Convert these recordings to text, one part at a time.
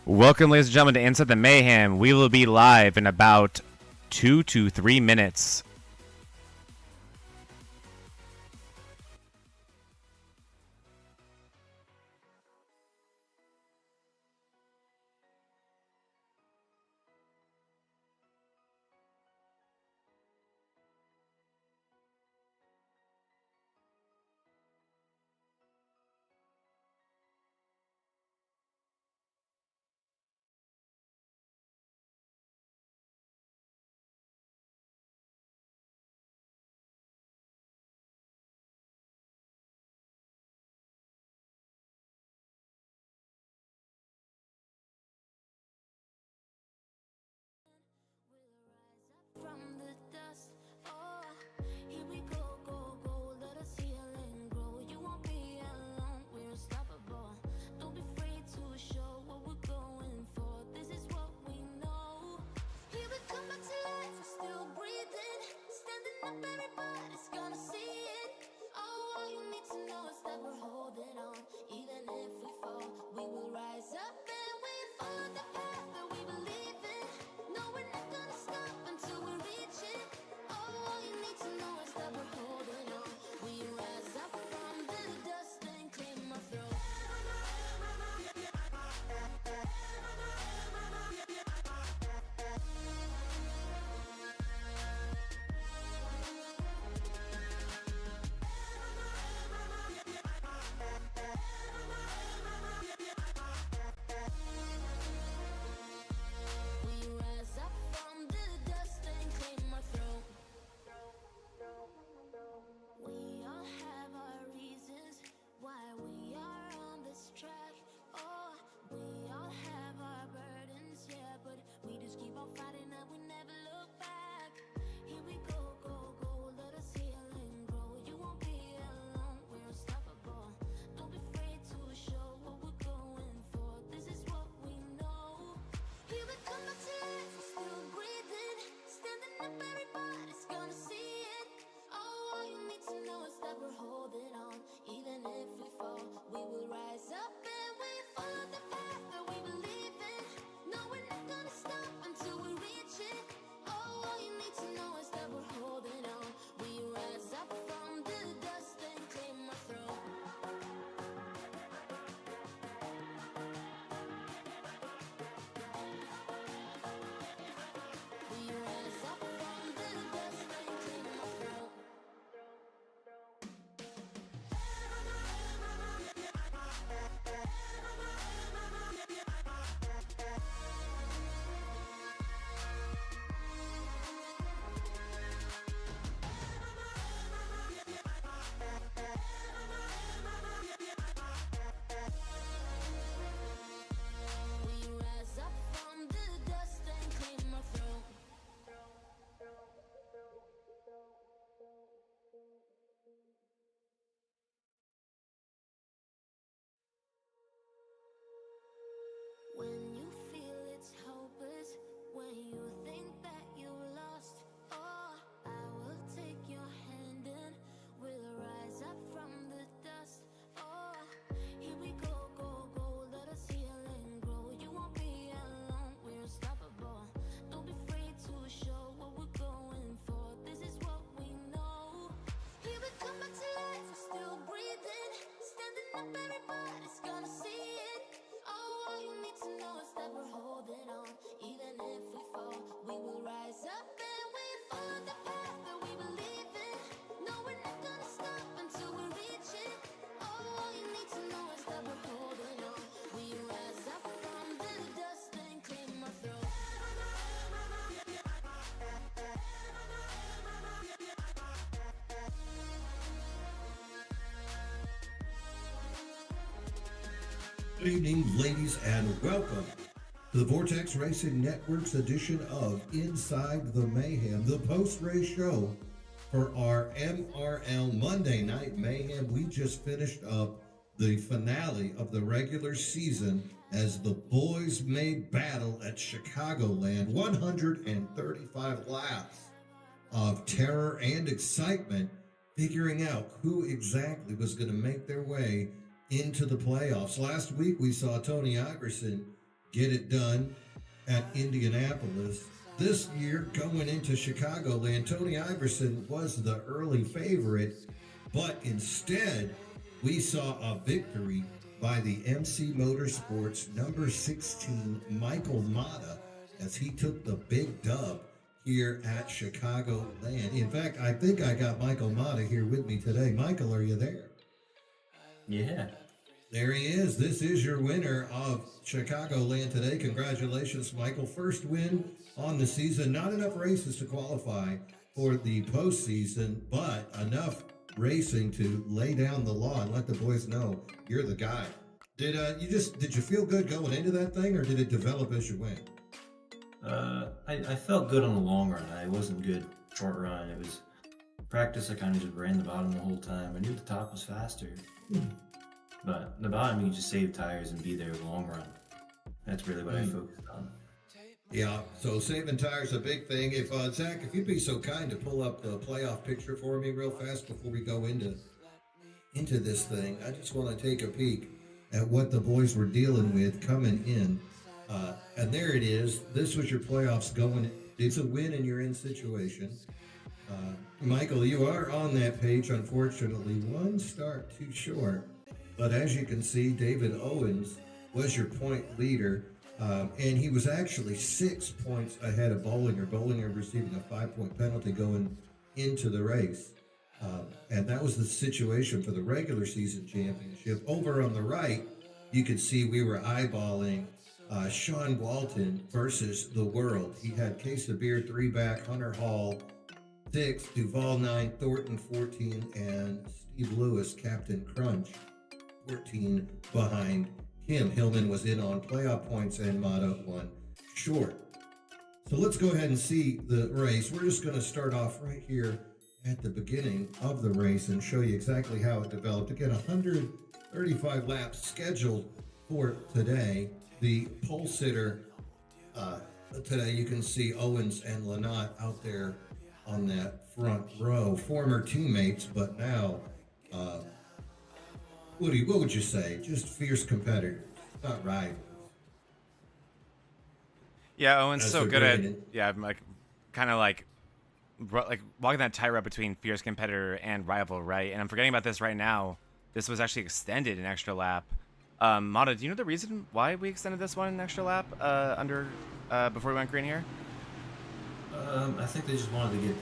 Welcome, ladies and gentlemen, to Inside the Mayhem. We will be live in about 2 to 3 minutes. From the dust, oh, here we go, go, go, let us heal and grow. You won't be alone, we're unstoppable. Don't be afraid to show what we're going for. This is what we know. Here we come back to life, we're still breathing. Standing up, everybody's gonna see it. Oh, all you need to know is that we're holding on. Even if we fall, we will rise up and we follow the path that we believe in. No, we're not gonna stop until we reach it. Oh, all you need to know is that we're holding on. We rise up from the dust and claim our throne. We rise up from the dust and claim our throne. We all have our reasons why we are on this track. Oh, we all have our burdens, yeah, but we just keep on fighting and we never look back. Here we go, go, go, let us heal and grow. You won't be alone, we're unstoppable. Don't be afraid to show what we're going for. This is what we know. Here we come back to life, we're still breathing. Standing up, everybody's gonna see it. Oh, all you need to know is that we're holding on. Even if we fall, we will rise up and we follow the path that we believe in. No, we're not gonna stop until we reach it. Oh, all you need to know is that we're holding on. We rise up from the dust and claim our throne. We rise up from the dust and claim our throne. We rise up from the dust and claim our throne. When you feel it's hopeless, when you think that you lost, oh, I will take your hand and we'll rise up from the dust. Oh, here we go, go, go, let us heal and grow. You won't be alone, we're unstoppable. Don't be afraid to show what we're going for. This is what we know. Here we come back to life, we're still breathing. Standing up, everybody's gonna see it. Oh, all you need to know is that we're holding on. Even if we fall, we will rise up and we follow the path that we believe in. No, we're not gonna stop until we reach it. Oh, all you need to know is that we're holding on. We rise up from the dust and claim our throne. Good evening, ladies, and welcome to the Vortex Racing Network's edition of Inside the Mayhem, the post-race show for our MRL Monday Night Mayhem. We just finished up the finale of the regular season as the boys made battle at Chicagoland. 135 laps of terror and excitement, figuring out who exactly was going to make their way into the playoffs. Last week, we saw Tony Iverson get it done at Indianapolis. This year, going into Chicagoland, Tony Iverson was the early favorite, but instead, we saw a victory by the MC Motorsports number 16, Michael Mata, as he took the big dub here at Chicagoland. In fact, I think I got Michael Mata here with me today. Michael, are you there? Yeah. There he is. This is your winner of Chicagoland today. Congratulations, Michael. First win on the season. Not enough races to qualify for the postseason, but enough racing to lay down the law and let the boys know you're the guy. Did you feel good going into that thing, or did it develop as you went? I felt good on the long run. I wasn't good short run. It was practice. I kind of just ran the bottom the whole time. I knew the top was faster. But the bottom, you just save tires and be there the long run. That's really what I focused on. Yeah, so saving tires a big thing. If Zach, if you'd be so kind to pull up the playoff picture for me real fast before we go into this thing, I just want to take a peek at what the boys were dealing with coming in. And there it is. This was your playoffs going. It's a win and you're in situation. Michael, you are on that page. Unfortunately, one start too short. But as you can see, David Owens was your point leader, and he was actually 6 points ahead of Bollinger. Bollinger receiving a 5-point penalty going into the race. And that was the situation for the regular season championship. Over on the right, you can see we were eyeballing Sean Walton versus the world. He had Case of Beer 3 back, Hunter Hall 6, Duval 9, Thornton 14, and Steve Lewis, Captain Crunch, 14 behind him. Hillman was in on playoff points and Mata one short. So let's go ahead and see the race. We're just going to start off right here at the beginning of the race and show you exactly how it developed. Again, 135 laps scheduled for today. The pole sitter today, you can see Owens and Lynott out there on that front row. Former teammates, but now what would you say? Just fierce competitors, not rivals. Yeah, Owen's That's so so good great. at I'm like kind of like walking that tightrope between fierce competitor and rival, right? And I'm forgetting about this right now. This was actually extended an extra lap. Mata, do you know the reason why we extended this one an extra lap before we went green here? I think they just wanted to get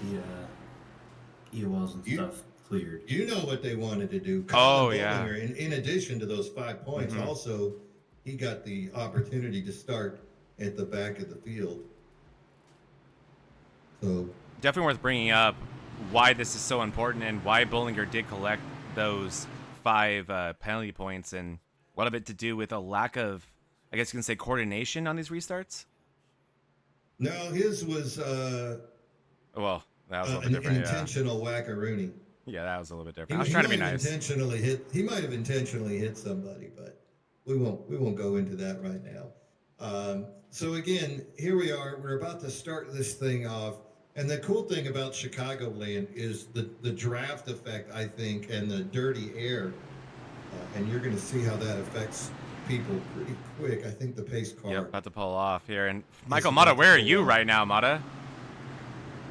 the EOLs and stuff cleared. You know what they wanted to do. Oh, Colin yeah. Bollinger, in addition to those 5 points, also he got the opportunity to start at the back of the field. So Definitely worth bringing up why this is so important and why Bollinger did collect those 5 penalty points, and a lot of it to do with a lack of, I guess you can say, coordination on these restarts. no, his was Well, that was a little an bit different. intentional wackaroony. Yeah, that was a little bit different. I was trying to be nice. He might have intentionally hit somebody, but we won't go into that right now. So again, here we are. We're about to start this thing off. And the cool thing about Chicagoland is the draft effect, I think, and the dirty air. And you're going to see how that affects people pretty quick. I think the pace car. Yep, about to pull off here. And Michael Mata, where are you right now, Mata?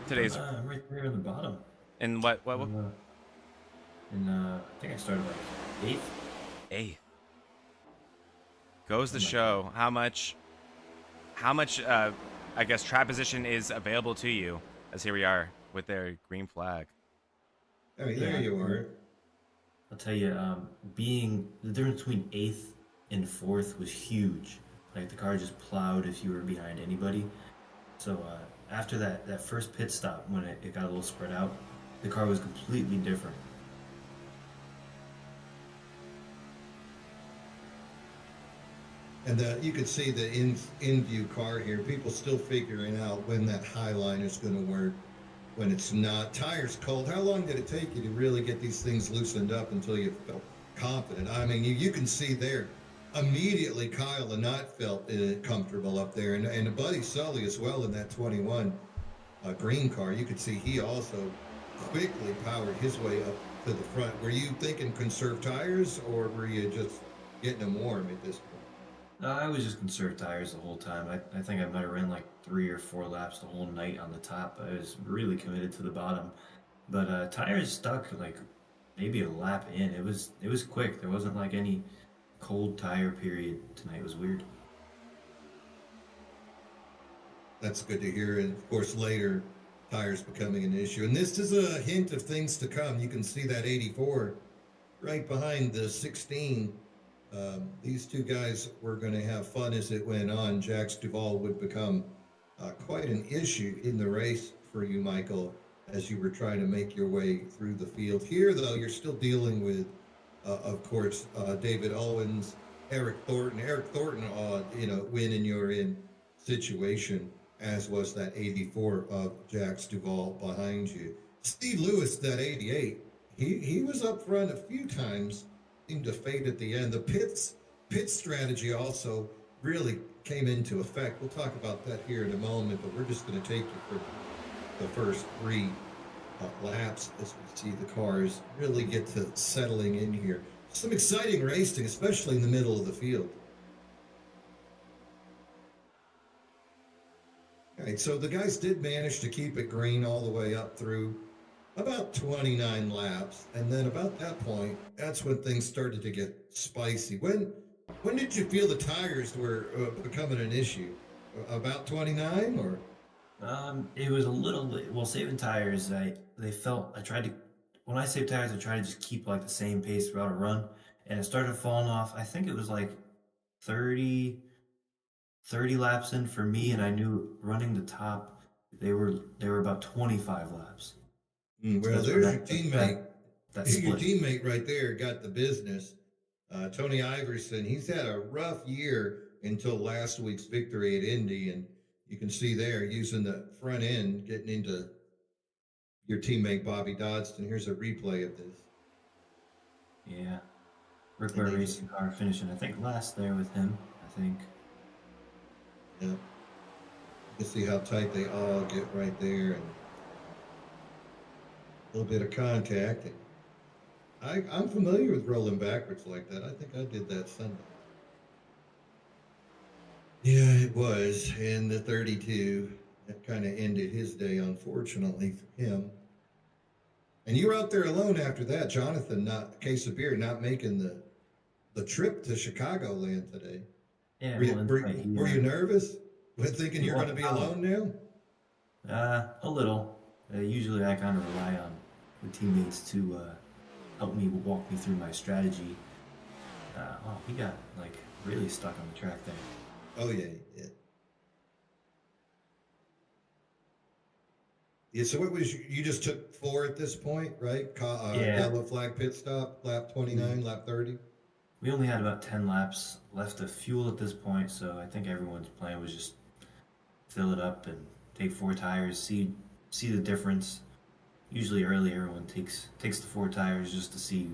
Today's Right there in the bottom. in what? I think I started like 8th. 8th. Goes to show how much I guess track position is available to you, as here we are with their green flag. I mean, there you are. I'll tell you, being the difference between 8th and 4th was huge. Like the car just plowed if you were behind anybody. So after that first pit stop, when it got a little spread out, the car was completely different. And you can see the in-view car here. People still figuring out when that high line is going to work, when it's not. Tires cold. How long did it take you to really get these things loosened up until you felt confident? I mean, you can see there, immediately Kyle Lynott felt comfortable up there. And Buddy Sully as well in that 21 green car. You could see he also quickly powered his way up to the front. Were you thinking conserve tires, or were you just getting them warm at this point? I was just conserved tires the whole time. I think I might have ran like 3 or 4 laps the whole night on the top. I was really committed to the bottom, but tires stuck like maybe a lap in. It was quick. There wasn't like any cold tire period tonight. It was weird. That's good to hear. And of course, later, tires becoming an issue. And this is a hint of things to come. You can see that 84 right behind the 16. These two guys were going to have fun as it went on. Jax Duvall would become quite an issue in the race for you, Michael, as you were trying to make your way through the field. Here, though, you're still dealing with, of course, David Owens, Eric Thornton. Eric Thornton, win and you're in situation, as was that 84 of Jax Duvall behind you. Steve Lewis, that 88, he was up front a few times, seemed to fade at the end. The pit strategy also really came into effect. We'll talk about that here in a moment, but we're just going to take you for the first 3 laps as we see the cars really get to settling in here. Some exciting racing, especially in the middle of the field. All right, so the guys did manage to keep it green all the way up through about 29 laps, and then about that point, that's when things started to get spicy. When did you feel the tires were becoming an issue? About 29, or? It was a little well, saving tires. I tried to when I save tires, I try to just keep like the same pace throughout a run, and it started falling off. I think it was like 30, 30 laps in for me, and I knew running the top, they were about 25 laps. So Well, that's where there's your teammate. that Your split. teammate right there got the business. Tony Iverson, he's had a rough year until last week's victory at Indy, and you can see there using the front end, getting into your teammate Bobby Dodson. Here's a replay of this. Yeah, Rick Ware racing car finishing, I think, last there with him. I think. Yeah. You can see how tight they all get right there, and a little bit of contact. And I'm familiar with rolling backwards like that. I think I did that Sunday. Yeah, it was. And the 32, that kind of ended his day, unfortunately, for him. And you were out there alone after that, Jonathan, not case of beer, not making the trip to Chicagoland today. Yeah, Were you, well, were, right, were you nervous? Thinking you're going to be alone now? A little. Usually, I kind of rely on the teammates to help me walk me through my strategy. Oh, he got like really stuck on the track there. Oh, yeah, yeah. Yeah, so what was you just took 4 at this point, right? Yeah. Yellow flag pit stop, lap 29, lap 30. We only had about 10 laps left of fuel at this point, so I think everyone's plan was just fill it up and take 4 tires, see the difference. Usually early, everyone takes the 4 tires just to see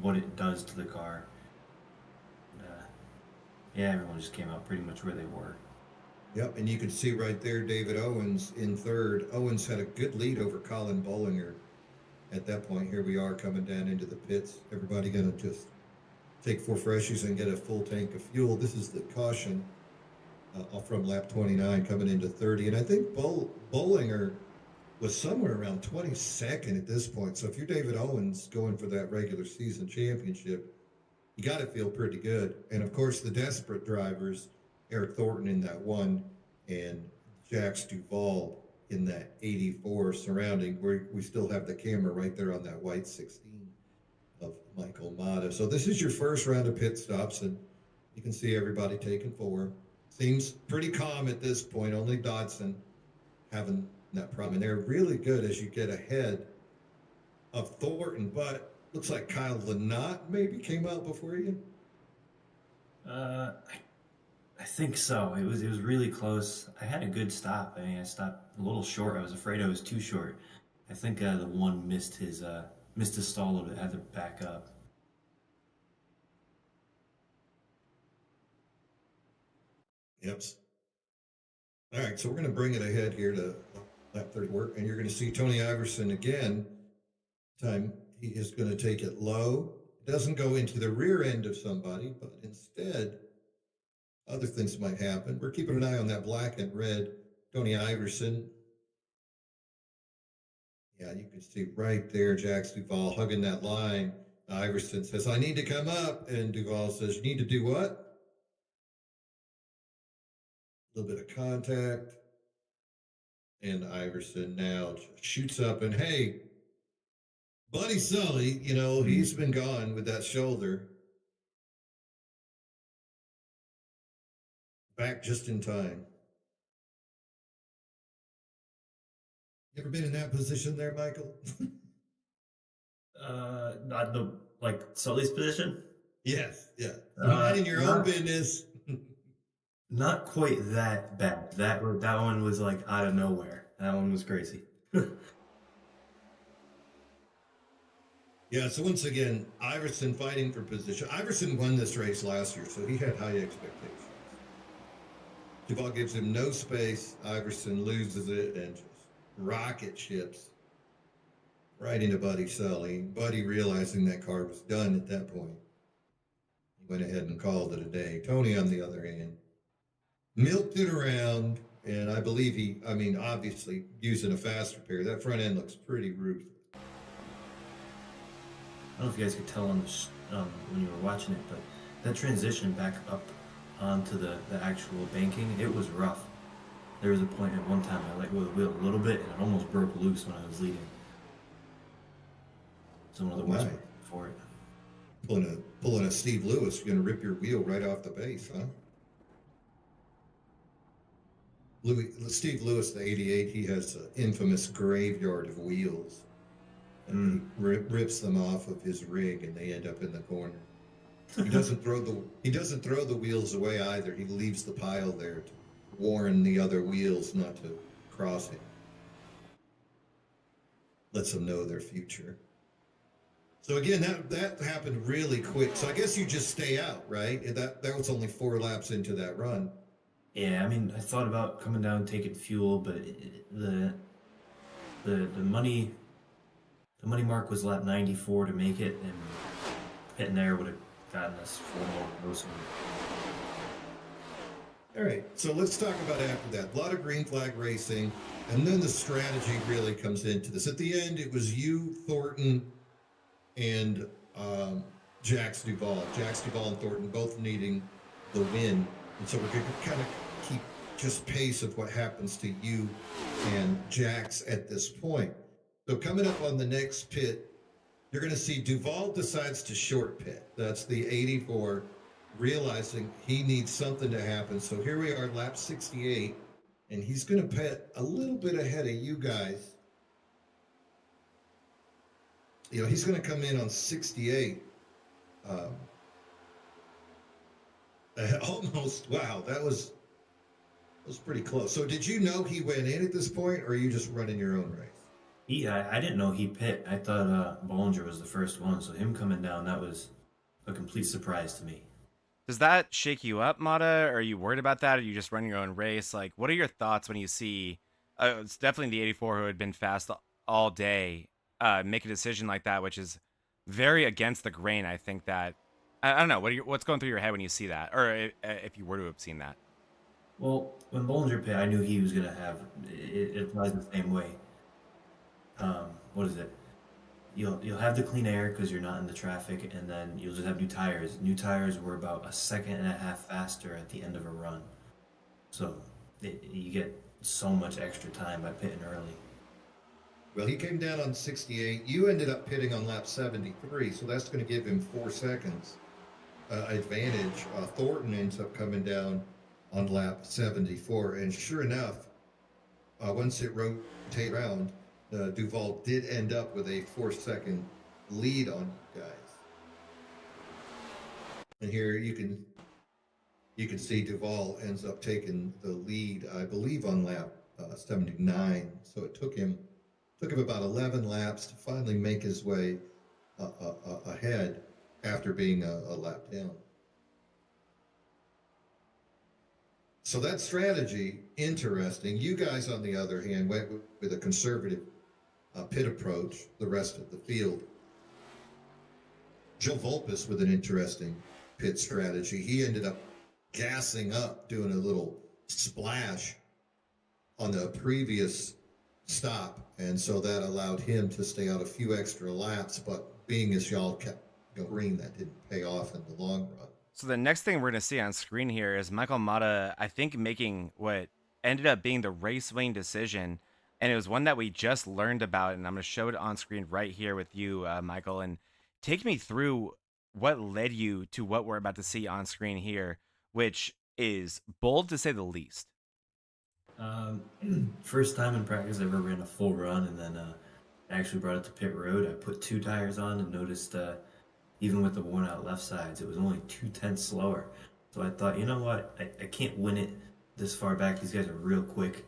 what it does to the car. Yeah, everyone just came out pretty much where they were. Yep, and you can see right there David Owens in third. Owens had a good lead over Colin Bollinger at that point. Here we are coming down into the pits. Everybody going to just take 4 freshies and get a full tank of fuel. This is the caution from lap 29 coming into 30. And I think Bollinger was somewhere around 22nd at this point. So if you're David Owens going for that regular season championship, you got to feel pretty good. And of course, the desperate drivers, Eric Thornton in that 1 and Jax Duvall in that 84 surrounding, where we still have the camera right there on that white 16 of Michael Mata. So this is your first round of pit stops, and you can see everybody taking 4. Seems pretty calm at this point. Only Dodson having that problem. And they're really good as you get ahead of Thornton, but looks like Kyle Lynott maybe came out before you. I think so. It was really close. I had a good stop. I mean, I stopped a little short. I was afraid I was too short. I think the one missed his stall a little bit. Had to back up. Yep. All right, so we're going to bring it ahead here to lap 30 work, and you're going to see Tony Iverson again. Time he is going to take it low. Doesn't go into the rear end of somebody, but instead Other things might happen. We're keeping an eye on that black and red. Tony Iverson. Yeah, you can see right there, Jax Duvall hugging that line. Iverson says, I need to come up. And Duvall says, you need to do what? A little bit of contact. And Iverson now shoots up and, hey, Buddy Sully, you know, he's been gone with that shoulder. Back just in time. You ever been in that position there, Michael? Not the like Sully's position. Yes, yeah. Not in your own business. Not quite that bad. That one was like out of nowhere. That one was crazy. Yeah, so once again, Iverson fighting for position. Iverson won this race last year, so he had high expectations. Duvall gives him no space. Iverson loses it and just rocket ships right into Buddy Sully. Buddy, realizing that car was done at that point, he went ahead and called it a day. Tony, on the other hand, milked it around, and I believe obviously using a fast repair. That front end looks pretty ruthless. I don't know if you guys could tell on the when you were watching it, but that transition back up onto the actual banking, it was rough. There was a point at one time I let go of the wheel a little bit, and it almost broke loose when I was leading. So one of the worst for it. Pulling a Steve Lewis, you're gonna rip your wheel right off the base, huh? Steve Lewis, the 88, he has an infamous graveyard of wheels. And he rips them off of his rig, and they end up in the corner. He doesn't throw the wheels away either. He leaves the pile there to warn the other wheels not to cross it. Lets them know their future. So again, that happened really quick. So I guess you just stay out, right? That was only 4 laps into that run. Yeah, I mean, I thought about coming down and taking fuel, but the money mark was lap 94 to make it, and hitting there would have gotten us 4 more rows. All right, so let's talk about after that. A lot of green flag racing, and then the strategy really comes into this. At the end, it was you, Thornton, and Jax Duvall. Jax Duvall and Thornton both needing the win. And so we're going to kind of keep just pace of what happens to you and Jax at this point. So coming up on the next pit, you're going to see Duvall decides to short pit. That's the 84, realizing he needs something to happen. So here we are, lap 68, and he's going to pit a little bit ahead of you guys. You know, he's going to come in on 68. Almost, wow, that was pretty close. So did you know he went in at this point, or are you just running your own race? I didn't know he pit. I thought Bollinger was the first one, so him coming down, that was a complete surprise to me. Does that shake you up, Mata? Are you worried about that? Or are you just running your own race? Like, what are your thoughts when you see, it's definitely the 84 who had been fast all day, make a decision like that, which is very against the grain. I think that, I don't know, what's going through your head when you see that? Or if you were to have seen that? Well, when Bollinger pit, I knew he was going to have, it applies the same way. What is it? You'll have the clean air because you're not in the traffic, and then you'll just have new tires. New tires were about 1.5 seconds faster at the end of a run, so you get so much extra time by pitting early. Well, he came down on 68. You ended up pitting on lap 73, so that's going to give him 4 seconds advantage. Thornton ends up coming down on lap 74, and sure enough, once it rotated around, Duvall did end up with a 4-second lead on you guys. And here you can see Duvall ends up taking the lead, I believe, on lap 79. So it took him about 11 laps to finally make his way ahead after being a lap down. So that strategy, interesting. You guys, on the other hand, went with a conservative pit approach, the rest of the field. Joe Volpus with an interesting pit strategy. He ended up gassing up, doing a little splash on the previous stop, and so that allowed him to stay out a few extra laps. But being as y'all kept green, that didn't pay off in the long run. So the next thing we're going to see on screen here is Michael Mata, I think, making what ended up being the race-winning decision, and it was one that we just learned about, and I'm going to show it on screen right here with you, Michael, and take me through what led you to what we're about to see on screen here, which is bold to say the least. First time in practice I ever ran a full run, and then I actually brought it to pit road. I put 2 tires on and noticed even with the worn out left sides, it was only 2/10 slower. So I thought, you know what, I can't win it this far back. These guys are real quick,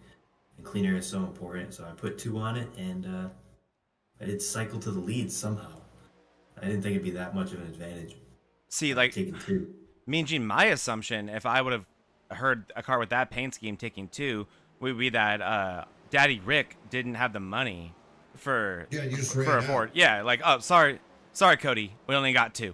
and clean air is so important. So I put 2 on it, and I did cycle to the lead somehow. I didn't think it'd be that much of an advantage. See, like, Taking 2. me and Gene, my assumption, if I would have heard a car with that paint scheme taking 2, would be that Daddy Rick didn't have the money for Yeah, you just for ran a out. Ford. Yeah, like, oh, sorry, Cody, we only got 2.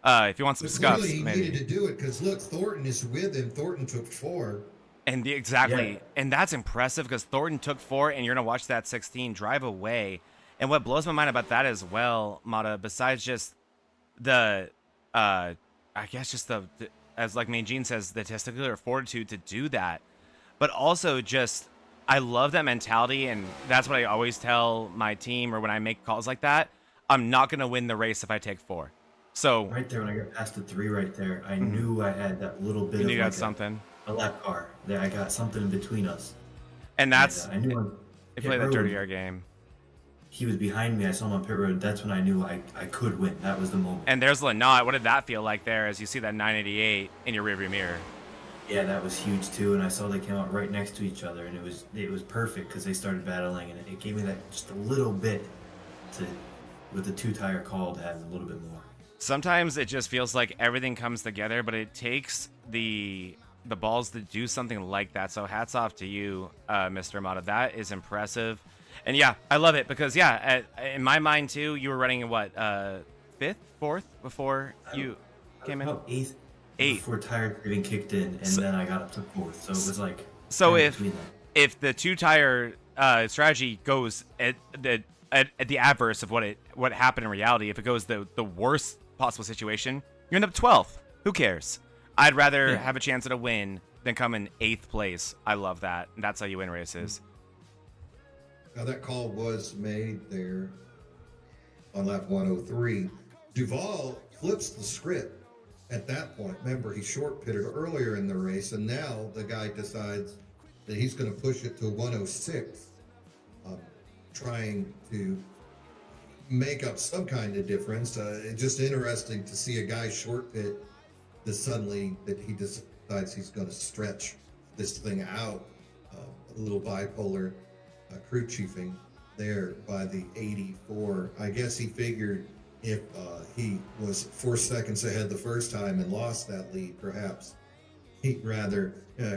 If you want some But scuffs, clearly he maybe. needed to do it because look, Thornton is with him. Thornton took 4. And exactly, Yeah. and that's impressive because Thornton took 4, and you're gonna watch that 16 drive away. And what blows my mind about that as well, Mata, besides just the, I guess just the as like Main Gene says, the testicular fortitude to do that, but also just I love that mentality, and that's what I always tell my team or when I make calls like that. I'm not gonna win the race if I take 4. So Right there, when I got past the 3 right there, I knew I had that little bit you of need like got something, a lap car. There, I got something in between us. and that's I knew on if pit you play that road, dirty air game. he was behind me. I saw him on pit road. That's when I knew I could win. That was the moment. And there's Lanot. What did that feel like there as you see that 988 in your rearview mirror? Yeah, that was huge too. And I saw they came out right next to each other, and it was perfect because they started battling, and it gave me that just a little bit to, with the 2-tire call, to have a little bit more. Sometimes it just feels like everything comes together, but it takes the balls to do something like that. So hats off to you, Mr. Mata. That is impressive. And yeah, I love it because in my mind too, you were running what 5th, 4th before you came in. About 8th. 8th. Before tire even kicked in, and then I got up to 4th. So it was like. So in if between them. if the 2-tire strategy goes at the adverse of what happened in reality, if it goes the worst possible situation, you end up 12th. Who cares? I'd rather have a chance at a win than come in 8th place. I love that. And that's how you win races. Now that call was made there on lap 103. Duval flips the script at that point. Remember, he short pitted earlier in the race, and now the guy decides that he's going to push it to 106, trying to make up some kind of difference. It's just interesting to see a guy short pit suddenly that he decides he's going to stretch this thing out. A little bipolar crew chiefing there by the 84. I guess he figured if he was 4 seconds ahead the first time and lost that lead, perhaps he'd rather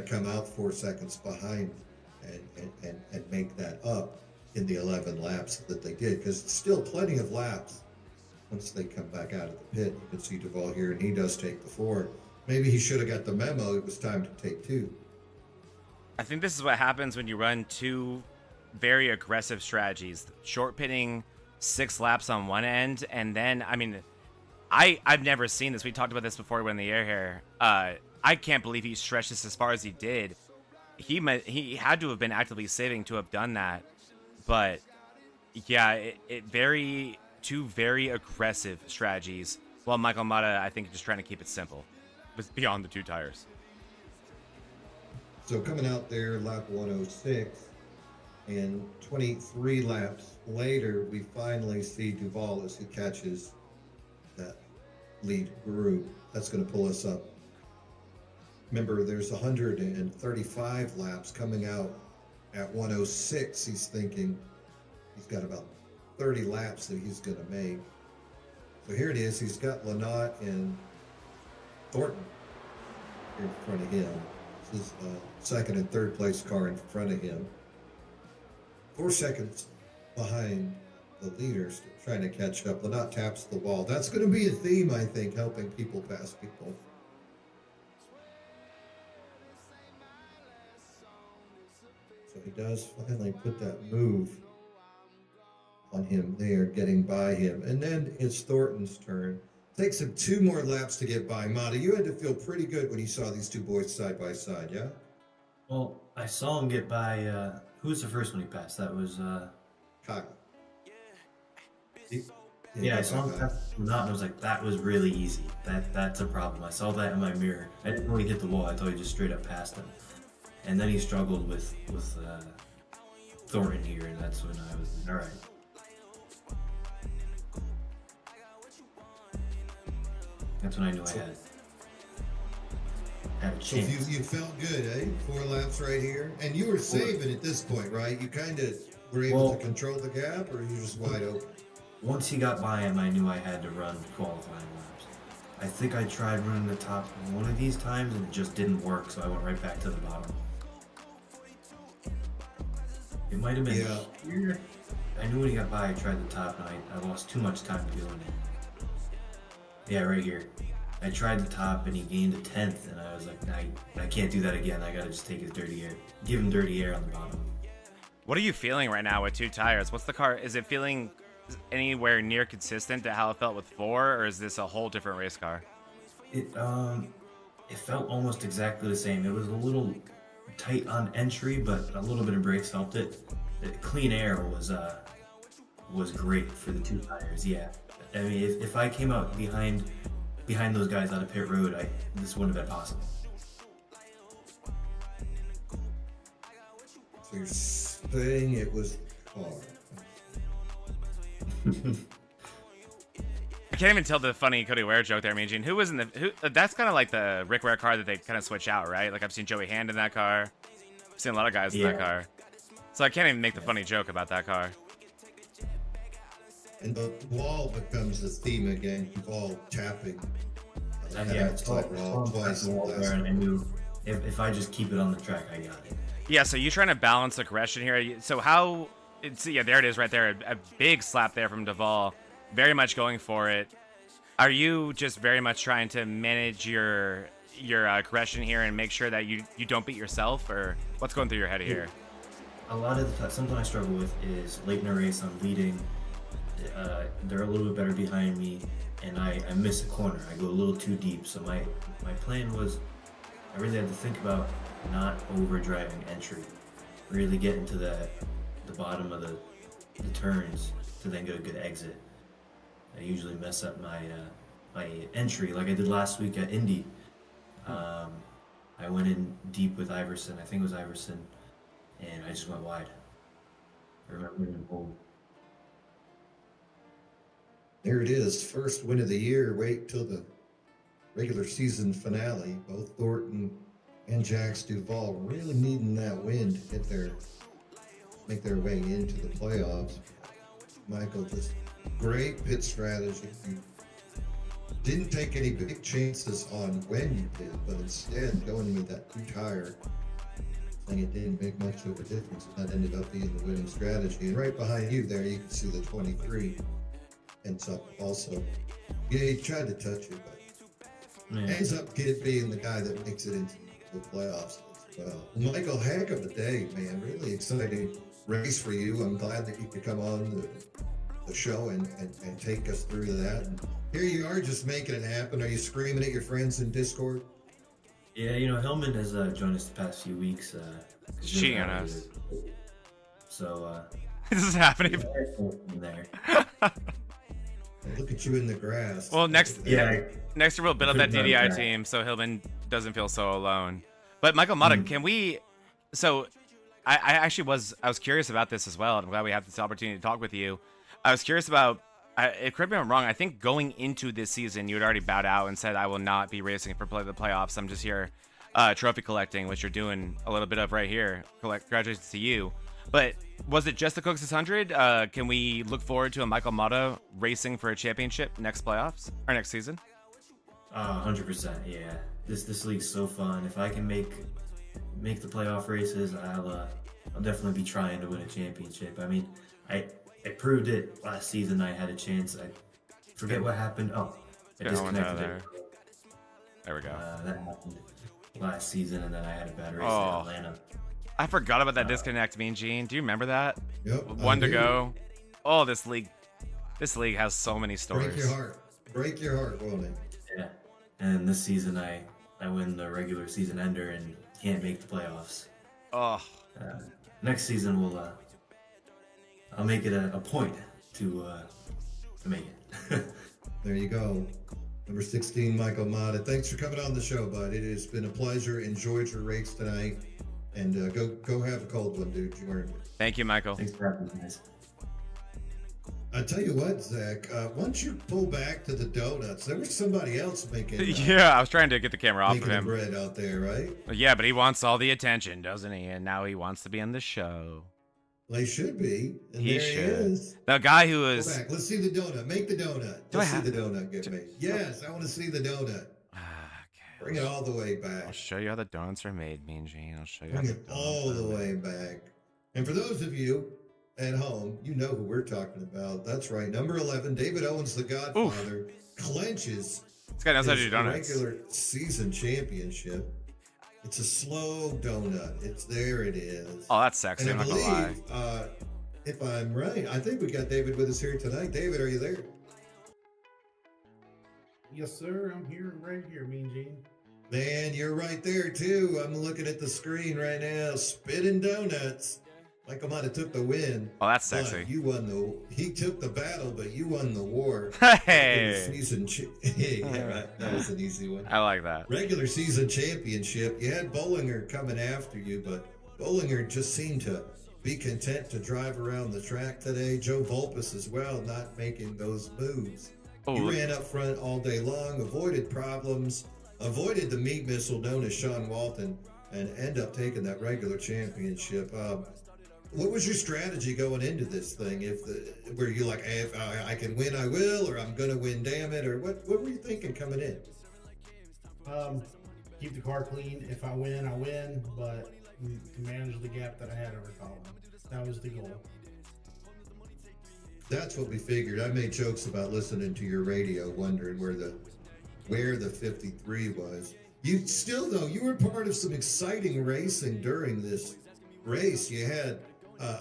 come out 4 seconds behind and make that up in the 11 laps that they did, because it's still plenty of laps once they come back out of the pit. You can see Duval here, and he does take the 4. Maybe he should have got the memo. It was time to take 2. I think this is what happens when you run 2 very aggressive strategies. Short pitting 6 laps on one end, and then, I mean, I've never seen this. We talked about this before we went in the air here. I can't believe he stretched this as far as he did. He had to have been actively saving to have done that. But yeah, two very aggressive strategies. While Michael Mata, I think, just trying to keep it simple, but beyond the 2 tires. So coming out there, lap 106, and 23 laps later, we finally see Duval as he catches that lead group. That's going to pull us up. Remember, there's 135 laps coming out at 106. He's thinking he's got about 30 laps that he's going to make. So here it is. He's got Lanot and Thornton in front of him. This is second and third place car in front of him. 4 seconds behind the leaders, trying to catch up. Lanot taps the wall. That's going to be a theme, I think, helping people pass people. So he does finally put that move on him there, getting by him. And then it's Thornton's turn. Takes him 2 more laps to get by. Mata, you had to feel pretty good when you saw these two boys side by side, yeah? Well, I saw him get by. Who was the first one he passed? That was. Kyle. Yeah, I saw him pass not, and I was like, that was really easy. That's a problem. I saw that in my mirror. I didn't know he hit the wall. I thought he just straight up passed him. And then he struggled with Thornton here, and that's when I was all right. That's when I knew I had a So chance. you felt good, eh? 4 laps right here. And you were saving at this point, right? You kind of were able to control the gap, or you just wide open? Once he got by him, I knew I had to run qualifying laps. I think I tried running the top one of these times, and it just didn't work, so I went right back to the bottom. It might have been here. I knew when he got by, I tried the top, and I lost too much time doing it. Yeah, right here. I tried the top, and he gained a 10th, and I was like, I can't do that again. I gotta just take his dirty air. Give him dirty air on the bottom. What are you feeling right now with 2 tires? What's the car? Is it feeling anywhere near consistent to how it felt with 4, or is this a whole different race car? It felt almost exactly the same. It was a little tight on entry, but a little bit of brakes helped it. The clean air was great for the 2 tires. Yeah, I mean, if I came out behind those guys on a pit road, this wouldn't have been possible. So you're saying it was car. I can't even tell the funny Cody Ware joke there, Mean Gene. Who was in the? That's kind of like the Rick Ware car that they kind of switch out, right? Like I've seen Joey Hand in that car. I've seen a lot of guys in that car. So I can't even make the funny joke about that car. And the wall becomes the theme again. Ball tapping. Twice. And I knew if I just keep it on the track, I got it. Yeah. So you trying to balance aggression here. So how? Yeah, there it is right there. A big slap there from Duvall. Very much going for it. Are you just very much trying to manage your aggression here and make sure that you don't beat yourself, or what's going through your head here? A lot of the time, something I struggle with is late in a race, I'm leading. They're a little bit better behind me, and I miss a corner. I go a little too deep. So my plan was, I really had to think about not over driving entry, really getting to the bottom of the turns to then get a good exit. I usually mess up my entry like I did last week at Indy. I went in deep with Iverson. I think it was Iverson, and I just went wide. I remember him home. There it is, first win of the year. Wait till the regular season finale. Both Thornton and Jax Duvall really needing that win to make their way into the playoffs. Michael, just great pit strategy. You didn't take any big chances on when you did, but instead going with that 2-tire, saying it didn't make much of a difference. And that ended up being the winning strategy. And right behind you there, you can see the 23 ends up also. Yeah, he tried to touch it, but ends up being the guy that makes it into the playoffs as well. Michael, heck of a day, man. Really exciting race for you. I'm glad that you could come on the show and take us through that. And here you are, just making it happen. Are you screaming at your friends in Discord? Yeah, Hillman has joined us the past few weeks. Cheating on us. So This is happening. There. Look at you in the grass. Well, next year we'll build up that Could've done DDI that. team so Hillman doesn't feel so alone. But Michael Mata, can we? So I was curious about this as well. I'm glad we have this opportunity to talk with you. I was curious about. Correct me if I'm wrong. I think going into this season, you had already bowed out and said, "I will not be racing for the playoffs. I'm just here, trophy collecting," which you're doing a little bit of right here. Congratulations to you. But was it just the Cook 600? Can we look forward to a Michael Mata racing for a championship next playoffs or next season? 100%. Yeah, this league's so fun. If I can make the playoff races, I'll definitely be trying to win a championship. I mean, I proved it last season. I had a chance. I forget what happened. Oh, I disconnected it. There we go. That happened last season, and then I had a bad race in Atlanta. I forgot about that disconnect, Mean Gene. Do you remember that? Yep. One I to do. go. Oh, this league has so many stories. Break your heart. Break your heart, won't it? Yeah. And this season, I win the regular season ender and can't make the playoffs. Oh, Next season, I'll make it a point to make it. There you go. Number 16, Michael Mata. Thanks for coming on the show, bud. It has been a pleasure. Enjoyed your race tonight. And go have a cold one, dude. You earned it. thank you, Michael. Thanks for having me, guys. I tell you what, Zach, once you pull back to the donuts, there was somebody else making Yeah, I was trying to get the camera off of making the him. bread out there, right? Yeah, but he wants all the attention, doesn't he? And now he wants to be on the show. Well, he should be. And He there should. he is. The guy who Go was. back. Let's see the donut. Make the donut. Do I Let's see have- the donut get made. Yes, I want to see the donut. Okay, Bring it all the way back. I'll show you how the donuts are made, Mean Gene. I'll show you how Bring the it donuts all are the made. way back. And for those of you at home, you know who we're talking about. That's right. Number 11, David Owens, the Godfather, clenches This guy knows how to do his donuts. regular season championship. It's a slow donut. There it is. Oh, that's sexy. And I'm I not gonna lie. believe, if I'm right, I think we got David with us here tonight. David, are you there? Yes, sir. I'm here, right here, Mean Gene. Man, you're right there too. I'm looking at the screen right now. Spitting donuts. Michael might have took the win. Oh, that's but sexy. You won he took the battle, but you won the war. Hey, Season yeah, right. That was an easy one. I like that. Regular season championship. You had Bollinger coming after you, but Bollinger just seemed to be content to drive around the track today. Joe Volpus as well, not making those moves. Oh, He look- ran up front all day long, avoided problems, avoided the meat missile known as Sean Walton, and end up taking that regular championship. What was your strategy going into this thing? Were you like, hey, if I can win, I will, or I'm going to win, damn it, or what were you thinking coming in? Keep the car clean. If I win, I win. But to manage the gap that I had over Colin, that was the goal. That's what we figured. I made jokes about listening to your radio, wondering where the 53 was. You still, though, you were part of some exciting racing during this race. You had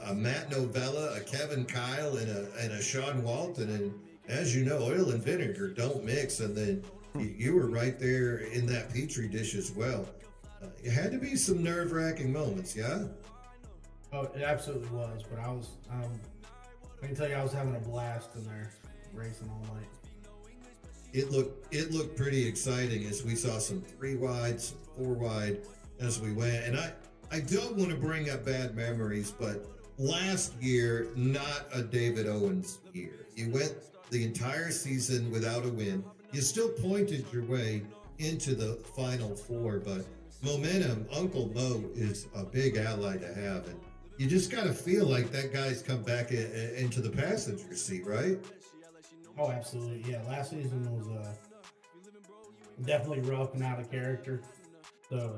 a Matt Novella, a Kevin Kyle, and a Sean Walton. And as you know, oil and vinegar don't mix. And then you were right there in that petri dish as well. It had to be some nerve-wracking moments, yeah? Oh, it absolutely was. But I was, I can tell you, I was having a blast in there racing all night. It looked pretty exciting as we saw some 3 wide, some 4 wide as we went. And I don't want to bring up bad memories, but last year, not a David Owens year. You went the entire season without a win. You still pointed your way into the Final Four, but momentum, Uncle Mo is a big ally to have. And you just got to feel like that guy's come back into the passenger seat, right? Oh, absolutely. Yeah, last season was definitely rough and out of character. So,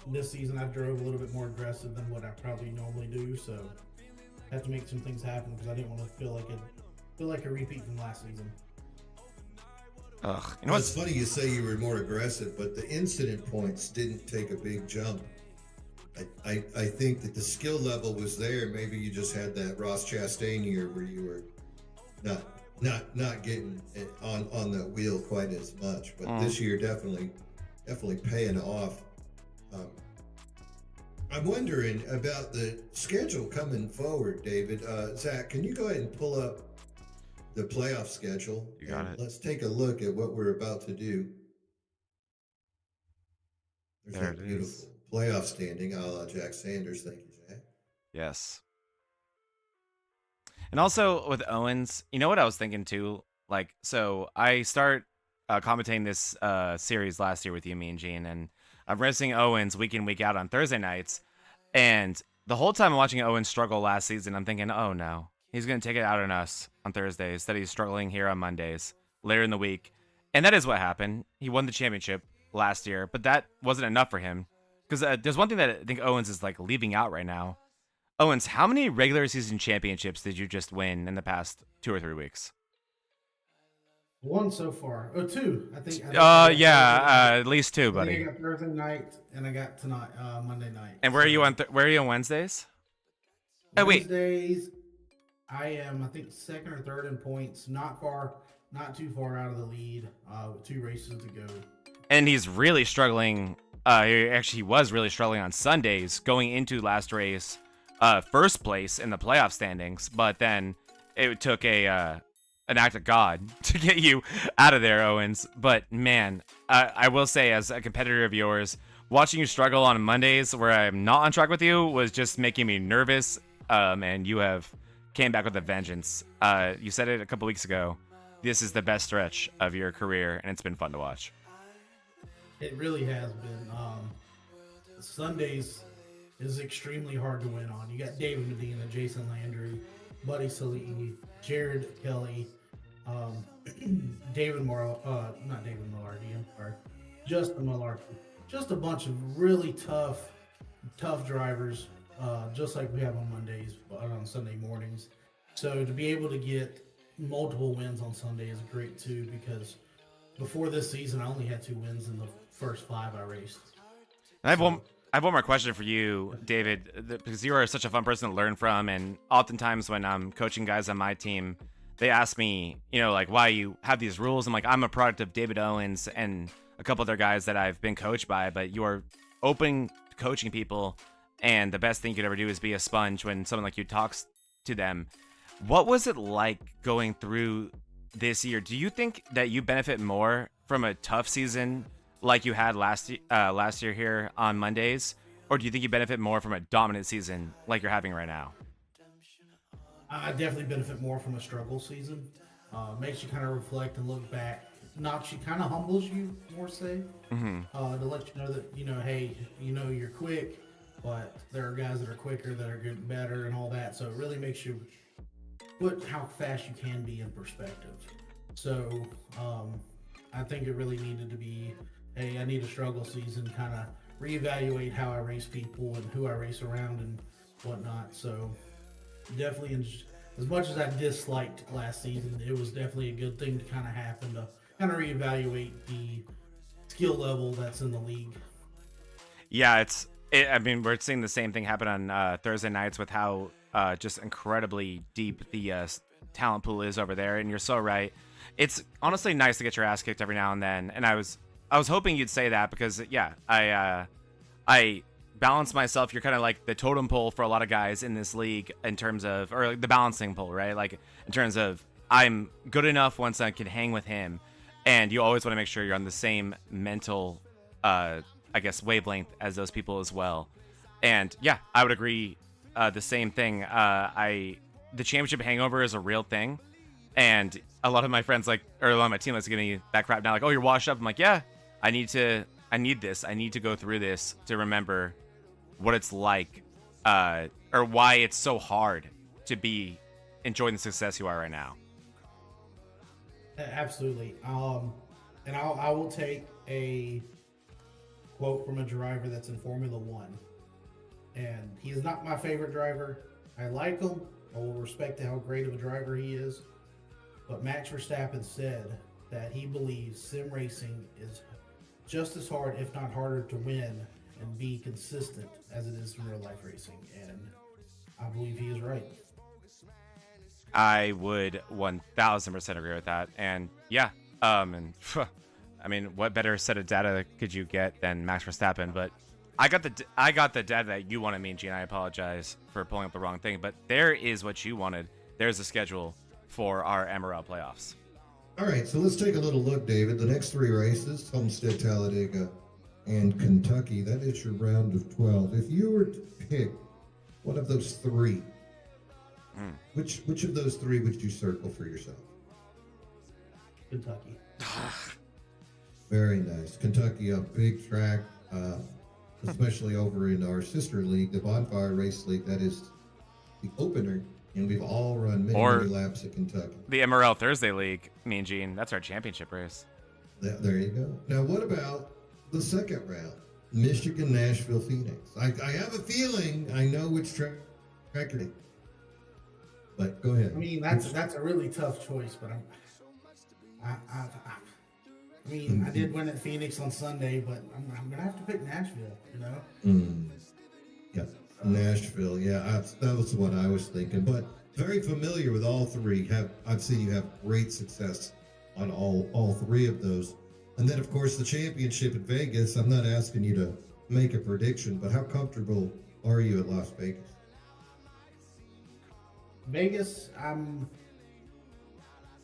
this season I drove a little bit more aggressive than what I probably normally do. So, I had to make some things happen because I didn't want to feel like a repeat from last season. Ugh. You know It's what's funny you say you were more aggressive, but the incident points didn't take a big jump. I think that the skill level was there. Maybe you just had that Ross Chastain year where you were not getting it on the wheel quite as much. But this year definitely paying off. I'm wondering about the schedule coming forward, David. Zach, can you go ahead and pull up the playoff schedule? You got And it. Let's take a look at what we're about to do. There's There that it beautiful is. playoff standing, a la Jack Sanders. Thank you, Jack. Yes. And also with Owens, you know what I was thinking too? Like, so I start commentating this series last year with you, Mean Gene, and I'm racing Owens week in, week out on Thursday nights. And the whole time I'm watching Owens struggle last season, I'm thinking, oh no, he's going to take it out on us on Thursdays, that he's struggling here on Mondays later in the week. And that is what happened. He won the championship last year, but that wasn't enough for him. Because there's one thing that I think Owens is like leaving out right now. Owens, how many regular season championships did you just win in the past 2 or 3 weeks? One so far. Oh, two. I think. Yeah, at least two, I think I buddy. got Thursday night and I got tonight, Monday night. And where are you So on? Where are you on Wednesdays? Oh wait, Wednesdays, I am, I think, second or third in points. Not too far out of the lead. With 2 races to go. and he's really struggling. He was really struggling on Sundays going into last race, first place in the playoff standings. But then it took an act of God to get you out of there, Owens. But man, I will say, as a competitor of yours, watching you struggle on Mondays where I'm not on track with you was just making me nervous. And you have came back with a vengeance. You said it a couple weeks ago. This is the best stretch of your career, and it's been fun to watch. It really has been. Sundays is extremely hard to win on. You got David Medina, Jason Landry, Buddy Salih, Jared Kelly, David Morrow, not David Millardy, I'm sorry, Justin Millardy. Just a bunch of really tough drivers, just like we have on Mondays, but on Sunday mornings. So to be able to get multiple wins on Sunday is great too, because before this season, I only had 2 wins in the first 5 I raced. I have one more question for you, David, because you are such a fun person to learn from, and oftentimes when I'm coaching guys on my team, they ask me, like, why you have these rules. I'm like, I'm a product of David Owens and a couple other guys that I've been coached by, but you are open to coaching people, and the best thing you could ever do is be a sponge when someone like you talks to them. What was it like going through this year? Do you think that you benefit more from a tough season like you had last year here on Mondays, or do you think you benefit more from a dominant season like you're having right now? I definitely benefit more from a struggle season. Makes you kind of reflect and look back. Knocks you, kind of humbles you more, say, to let you know that, hey, you're quick, but there are guys that are quicker, that are getting better and all that. So it really makes you put how fast you can be in perspective. So I think it really needed to be, hey, I need a struggle season, kind of reevaluate how I race people and who I race around and whatnot. So definitely, as much as I disliked last season, it was definitely a good thing to kind of happen to kind of reevaluate the skill level that's in the league. Yeah, I mean, we're seeing the same thing happen on Thursday nights with how just incredibly deep the talent pool is over there. And you're so right. It's honestly nice to get your ass kicked every now and then. And I was hoping you'd say that because, yeah, I balance myself. You're kind of like the totem pole for a lot of guys in this league in terms of, or like the balancing pole, right? Like in terms of I'm good enough once I can hang with him. And you always want to make sure you're on the same mental, I guess, wavelength as those people as well. And yeah, I would agree the same thing. The championship hangover is a real thing. And a lot of my friends, or a lot of my team likes to give me that crap now, like, oh, you're washed up. I'm like, yeah, I need this. I need to go through this to remember what it's like, or why it's so hard to be enjoying the success you are right now. Absolutely. And I will take a quote from a driver that's in Formula One. And he is not my favorite driver. I like him. I will respect how great of a driver he is. But Max Verstappen said that he believes sim racing is just as hard, if not harder, to win and be consistent as it is in real life racing. And I believe he is right. I would 1000% agree with that. And yeah, I mean, what better set of data could you get than Max Verstappen? But I got the data that you wanted, Mean Gene. I apologize for pulling up the wrong thing, but there is what you wanted. There's a schedule for our MRL playoffs. All right, so let's take a little look, David. The next 3 races, Homestead, Talladega, and Kentucky. That is your round of 12. If you were to pick one of those 3, which of those 3 would you circle for yourself? Kentucky. Very nice. Kentucky, a big track, especially over in our sister league, the Bonfire Race League. That is the opener, and we've all run many laps at Kentucky. The MRL Thursday League, Mean Gene. That's our championship race. There you go. Now, what about the second round? Michigan, Nashville, Phoenix. I have a feeling I know which track it is. But go ahead. I mean, that's a really tough choice, but I mean, I did win at Phoenix on Sunday, but I'm gonna have to pick Nashville. You know. Yeah, Nashville. Yeah, that was what I was thinking. But very familiar with all three. I've seen you have great success on all three of those. And then, of course, the championship at Vegas. I'm not asking you to make a prediction, but how comfortable are you at Las Vegas? Vegas, I'm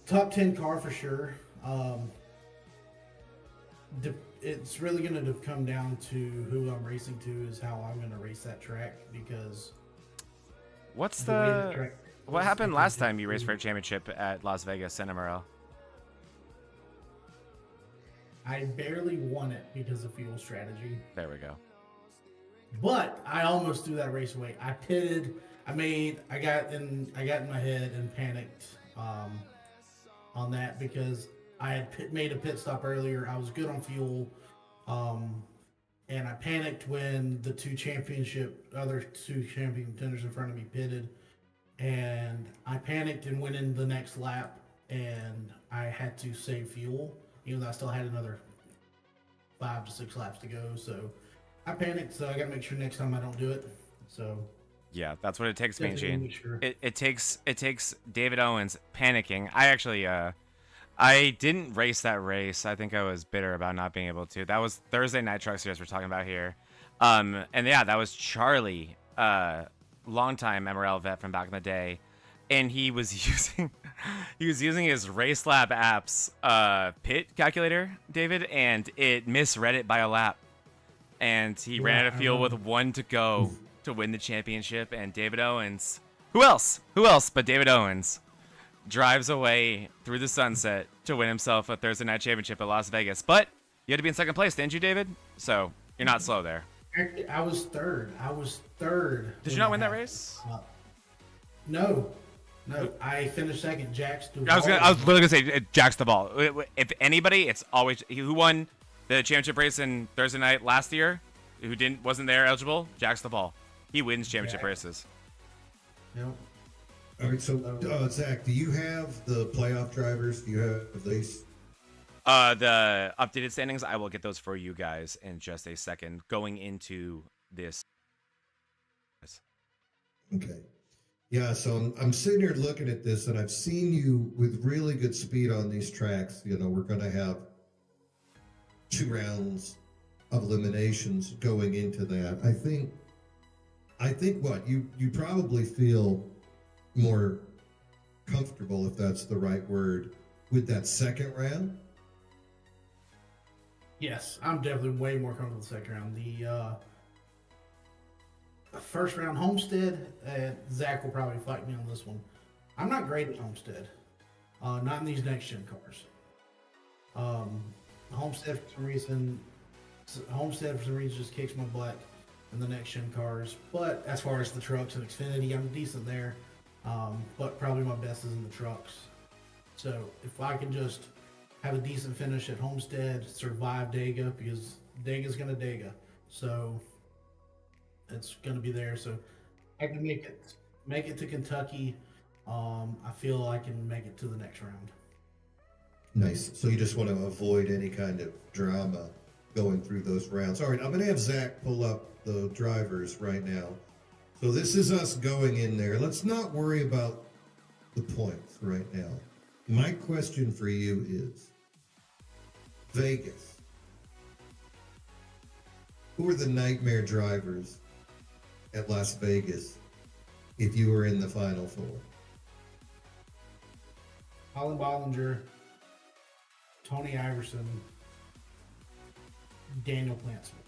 top 10 car for sure. It's really going to come down to who I'm racing to is how I'm going to race that track because What's the way the track what is, happened I last think time you raced for a championship at Las Vegas and MRL? I barely won it because of fuel strategy, There we go. but I almost threw that race away. I pitted. I got in my head and panicked on that because I had made a pit stop earlier. I was good on fuel, and I panicked when the other two champion contenders in front of me pitted, and I panicked and went in the next lap, and I had to save fuel, even though I still had another 5 to 6 laps to go. So I panicked. So I got to make sure next time I don't do it. So. Yeah, that's what it takes, Mean Definitely Gene. make sure. It takes David Owens panicking. I actually I didn't race that race. I think I was bitter about not being able to. That was Thursday Night Truck Series we're talking about here. And yeah, that was Charlie, longtime MRL vet from back in the day, and he was using his race lap apps pit calculator, David, and it misread it by a lap, and he ran out of fuel with 1 to go to win the championship. And David Owens, who else but David Owens, drives away through the sunset to win himself a Thursday night championship at Las Vegas. But you had to be in second place, didn't you, David? So you're not slow there. Actually, I was third. Did you not win that race? No. I finished second. Jack's the I was literally gonna say Jack's the ball. If anybody, it's always who won the championship race in Thursday night last year. Who wasn't there eligible? Jack's the ball. He wins championship races. Yep. All right, so Zach, do you have the playoff drivers? Do you have these? The updated standings, I will get those for you guys in just a second. Going into this. Okay. Yeah, so I'm sitting here looking at this, and I've seen you with really good speed on these tracks. You know, we're going to have 2 rounds of eliminations going into that. I think what you probably feel more comfortable, if that's the right word, with that second round. Yes, I'm definitely way more comfortable with the second round. The first round Homestead, Zach will probably fight me on this one. I'm not great at Homestead, not in these next gen cars. Homestead for some reason just kicks my butt in the next gen cars. But as far as the trucks and Xfinity, I'm decent there. But probably my best is in the trucks. So if I can just have a decent finish at Homestead, survive Dega, because Dega's gonna Dega. So it's gonna be there. So I can make it to Kentucky. I feel I can make it to the next round. Nice. So you just want to avoid any kind of drama going through those rounds. All right, I'm going to have Zach pull up the drivers right now. So this is us going in there. Let's not worry about the points right now. My question for you is, Vegas, who are the nightmare drivers at Las Vegas if you were in the Final Four? Colin Bollinger, Tony Iverson, Daniel Plantzman.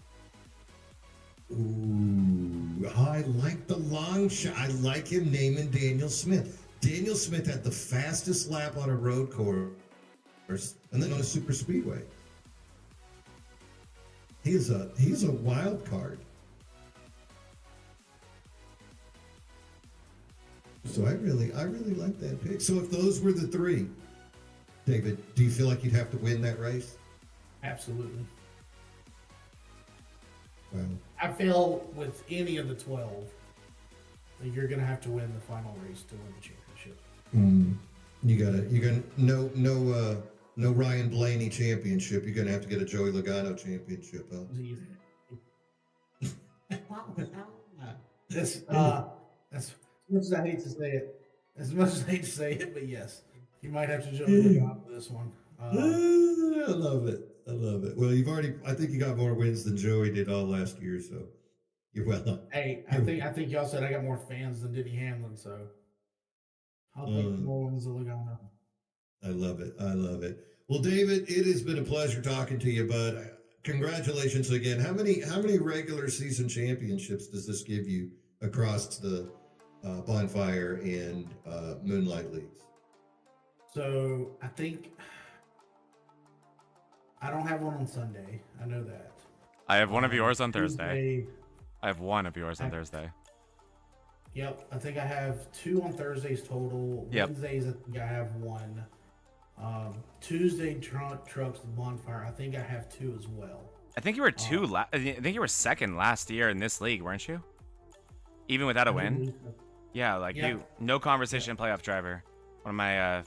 Ooh, I like the long shot. I like him naming Daniel Smith. Daniel Smith had the fastest lap on a road course and then on a super speedway. He's a wild card. So I really like that pick. So if those were the 3, David, do you feel like you'd have to win that race? Absolutely. Wow. I feel with any of the 12 that you're going to have to win the final race to win the championship. You got No Ryan Blaney championship. You're gonna have to get a Joey Logano championship, huh? That's as much as I hate to say it, but yes, you might have to jump in for this one. I love it. I love it. Well, I think you got more wins than Joey did all last year, so you're well up. Hey, I think y'all said I got more fans than Denny Hamlin, so I'll take more wins than Logano. I love it. I love it. Well, David, it has been a pleasure talking to you, bud. Congratulations again. How many regular season championships does this give you across the Bonfire and Moonlight leagues? So I think I don't have one on Sunday. I know that. I have one of yours on Thursday. Tuesday, I have one of yours on Thursday. Yep, I think I have 2 on Thursdays total. Yep. Wednesdays, I think I have 1. Tuesday, trucks, the Bonfire. I think I have 2 as well. I think you were I think you were second last year in this league, weren't you? Even without a win. Yeah, like you, no conversation playoff driver. One of my